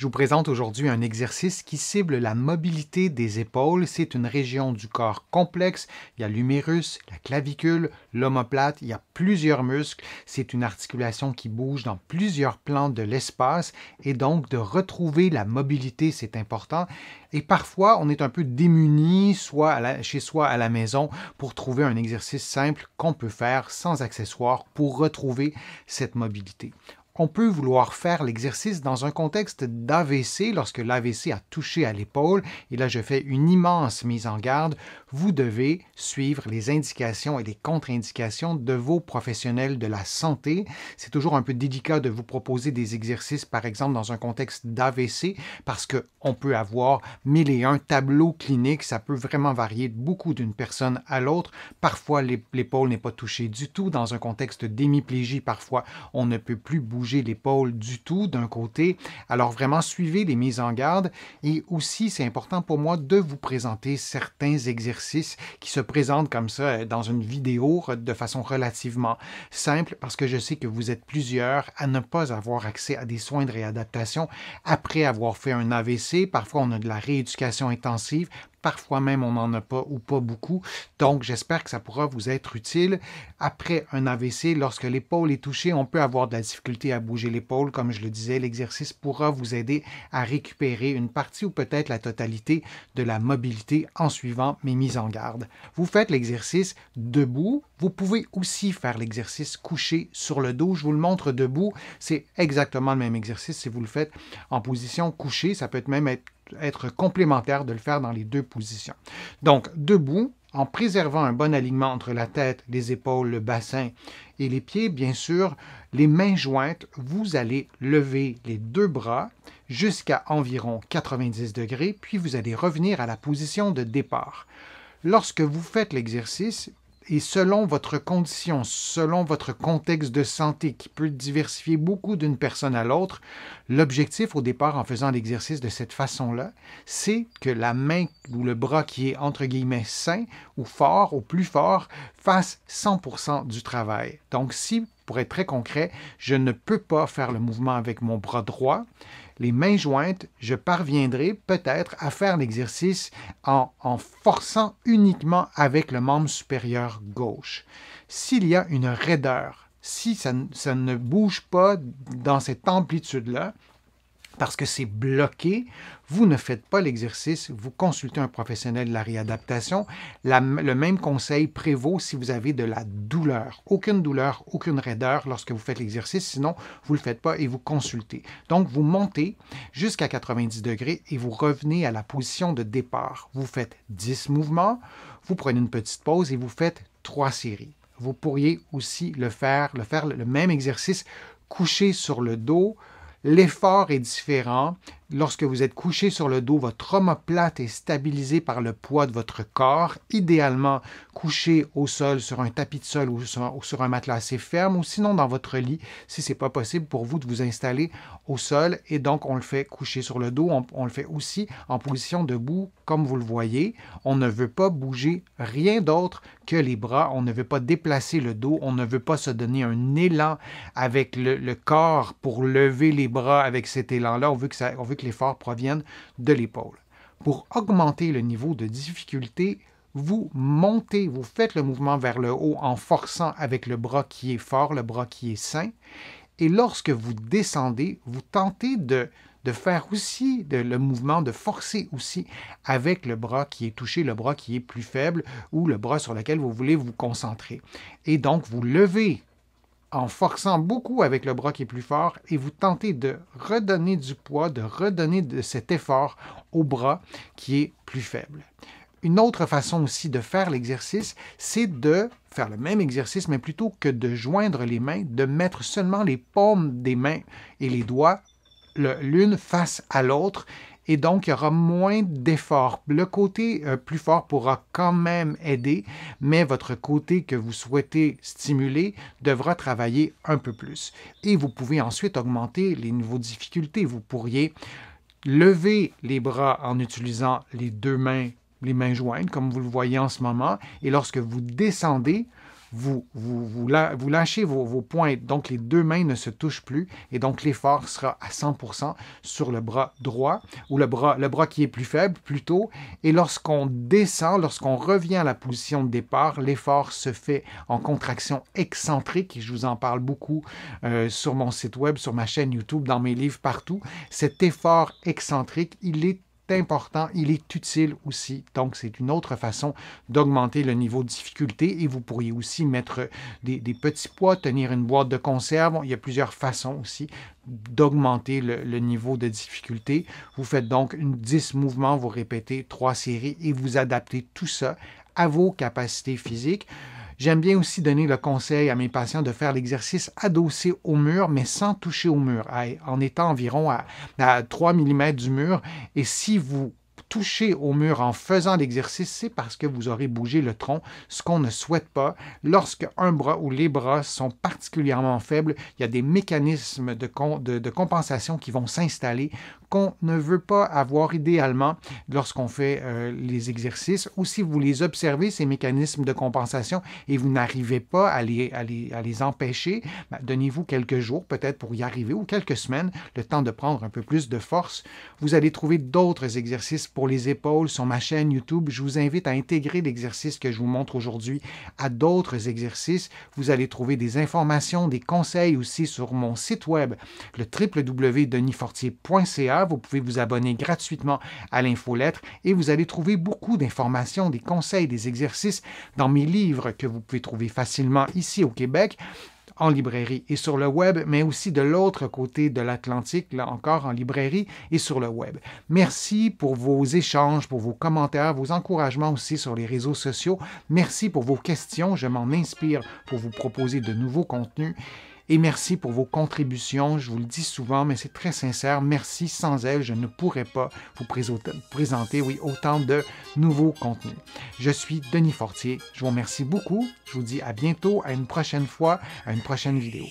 Je vous présente aujourd'hui un exercice qui cible la mobilité des épaules. C'est une région du corps complexe. Il y a l'humérus, la clavicule, l'omoplate. Il y a plusieurs muscles. C'est une articulation qui bouge dans plusieurs plans de l'espace et donc de retrouver la mobilité, c'est important. Et parfois, on est un peu démuni, chez soi à la maison, pour trouver un exercice simple qu'on peut faire sans accessoires pour retrouver cette mobilité. On peut vouloir faire l'exercice dans un contexte d'AVC, lorsque l'AVC a touché à l'épaule, et là je fais une immense mise en garde, vous devez suivre les indications et les contre-indications de vos professionnels de la santé. C'est toujours un peu délicat de vous proposer des exercices, par exemple dans un contexte d'AVC, parce qu'on peut avoir 1001 tableaux cliniques, ça peut vraiment varier beaucoup d'une personne à l'autre. Parfois l'épaule n'est pas touchée du tout, dans un contexte d'hémiplégie, parfois on ne peut plus bouger l'épaule du tout d'un côté. Alors vraiment, suivez les mises en garde et aussi, c'est important pour moi de vous présenter certains exercices qui se présentent comme ça dans une vidéo de façon relativement simple parce que je sais que vous êtes plusieurs à ne pas avoir accès à des soins de réadaptation après avoir fait un AVC. Parfois, on a de la rééducation intensive. Parfois même, on n'en a pas ou pas beaucoup. Donc, j'espère que ça pourra vous être utile. Après un AVC, lorsque l'épaule est touchée, on peut avoir de la difficulté à bouger l'épaule. Comme je le disais, l'exercice pourra vous aider à récupérer une partie ou peut-être la totalité de la mobilité en suivant mes mises en garde. Vous faites l'exercice debout. Vous pouvez aussi faire l'exercice couché sur le dos. Je vous le montre debout. C'est exactement le même exercice si vous le faites en position couchée. Ça peut même être complémentaire de le faire dans les deux positions. Donc, debout, en préservant un bon alignement entre la tête, les épaules, le bassin et les pieds, bien sûr, les mains jointes, vous allez lever les deux bras jusqu'à environ 90 degrés, puis vous allez revenir à la position de départ. Lorsque vous faites l'exercice, et selon votre condition, selon votre contexte de santé qui peut diversifier beaucoup d'une personne à l'autre, l'objectif au départ en faisant l'exercice de cette façon-là, c'est que la main ou le bras qui est entre guillemets sain ou fort, ou plus fort, fasse 100% du travail. Donc si, pour être très concret, je ne peux pas faire le mouvement avec mon bras droit, les mains jointes, je parviendrai peut-être à faire l'exercice en forçant uniquement avec le membre supérieur gauche. S'il y a une raideur, si ça ne bouge pas dans cette amplitude-là, parce que c'est bloqué, vous ne faites pas l'exercice, vous consultez un professionnel de la réadaptation. Le même conseil prévaut si vous avez de la douleur. Aucune raideur lorsque vous faites l'exercice, sinon vous ne le faites pas et vous consultez. Donc, vous montez jusqu'à 90 degrés et vous revenez à la position de départ. Vous faites 10 mouvements, vous prenez une petite pause et vous faites 3 séries. Vous pourriez aussi le même exercice couché sur le dos. L'effort est différent. Lorsque vous êtes couché sur le dos, votre omoplate est stabilisée par le poids de votre corps. Idéalement, couché au sol, sur un tapis de sol ou sur un matelas assez ferme, ou sinon dans votre lit, si ce n'est pas possible pour vous de vous installer au sol. Et donc, on le fait couché sur le dos. On le fait aussi en position debout, comme vous le voyez. On ne veut pas bouger rien d'autre que les bras. On ne veut pas déplacer le dos. On ne veut pas se donner un élan avec le corps pour lever les bras avec cet élan-là. On veut que l'effort provienne de l'épaule. Pour augmenter le niveau de difficulté, vous montez, vous faites le mouvement vers le haut en forçant avec le bras qui est fort, le bras qui est sain. Et lorsque vous descendez, vous tentez de faire aussi le mouvement, de forcer aussi avec le bras qui est touché, le bras qui est plus faible ou le bras sur lequel vous voulez vous concentrer. Et donc, vous levez en forçant beaucoup avec le bras qui est plus fort et vous tentez de redonner du poids, de redonner de cet effort au bras qui est plus faible. Une autre façon aussi de faire l'exercice, c'est de faire le même exercice, mais plutôt que de joindre les mains, de mettre seulement les paumes des mains et les doigts l'une face à l'autre. Et donc, il y aura moins d'efforts. Le côté plus fort pourra quand même aider, mais votre côté que vous souhaitez stimuler devra travailler un peu plus. Et vous pouvez ensuite augmenter les niveaux de difficulté. Vous pourriez lever les bras en utilisant les mains jointes, comme vous le voyez en ce moment. Et lorsque vous descendez, vous lâchez vos pointes, donc les deux mains ne se touchent plus, et donc l'effort sera à 100% sur le bras droit, ou le bras qui est plus faible plutôt, et lorsqu'on descend, lorsqu'on revient à la position de départ, l'effort se fait en contraction excentrique, et je vous en parle beaucoup sur mon site web, sur ma chaîne YouTube, dans mes livres, partout. Cet effort excentrique, il est important, il est utile aussi. Donc, c'est une autre façon d'augmenter le niveau de difficulté et vous pourriez aussi mettre des petits poids, tenir une boîte de conserve. Il y a plusieurs façons aussi d'augmenter le niveau de difficulté. Vous faites donc 10 mouvements, vous répétez 3 séries et vous adaptez tout ça à vos capacités physiques. J'aime bien aussi donner le conseil à mes patients de faire l'exercice adossé au mur, mais sans toucher au mur, en étant environ à 3 mm du mur. Et si vous toucher au mur en faisant l'exercice, c'est parce que vous aurez bougé le tronc, ce qu'on ne souhaite pas. Lorsque un bras ou les bras sont particulièrement faibles, il y a des mécanismes de compensation qui vont s'installer qu'on ne veut pas avoir idéalement lorsqu'on fait les exercices. Ou si vous les observez, ces mécanismes de compensation, et vous n'arrivez pas à les empêcher, donnez-vous quelques jours peut-être pour y arriver, ou quelques semaines, le temps de prendre un peu plus de force. Vous allez trouver d'autres exercices pour les épaules sur ma chaîne YouTube. Je vous invite à intégrer l'exercice que je vous montre aujourd'hui à d'autres exercices. Vous allez trouver des informations, des conseils aussi sur mon site web, le www.denisfortier.ca. Vous pouvez vous abonner gratuitement à l'infolettre et vous allez trouver beaucoup d'informations, des conseils, des exercices dans mes livres que vous pouvez trouver facilement ici au Québec, en librairie et sur le web, mais aussi de l'autre côté de l'Atlantique, là encore en librairie et sur le web. Merci pour vos échanges, pour vos commentaires, vos encouragements aussi sur les réseaux sociaux. Merci pour vos questions, je m'en inspire pour vous proposer de nouveaux contenus. Et merci pour vos contributions, je vous le dis souvent, mais c'est très sincère. Merci, sans elles, je ne pourrais pas vous présenter autant de nouveaux contenus. Je suis Denis Fortier, je vous remercie beaucoup, je vous dis à bientôt, à une prochaine fois, à une prochaine vidéo.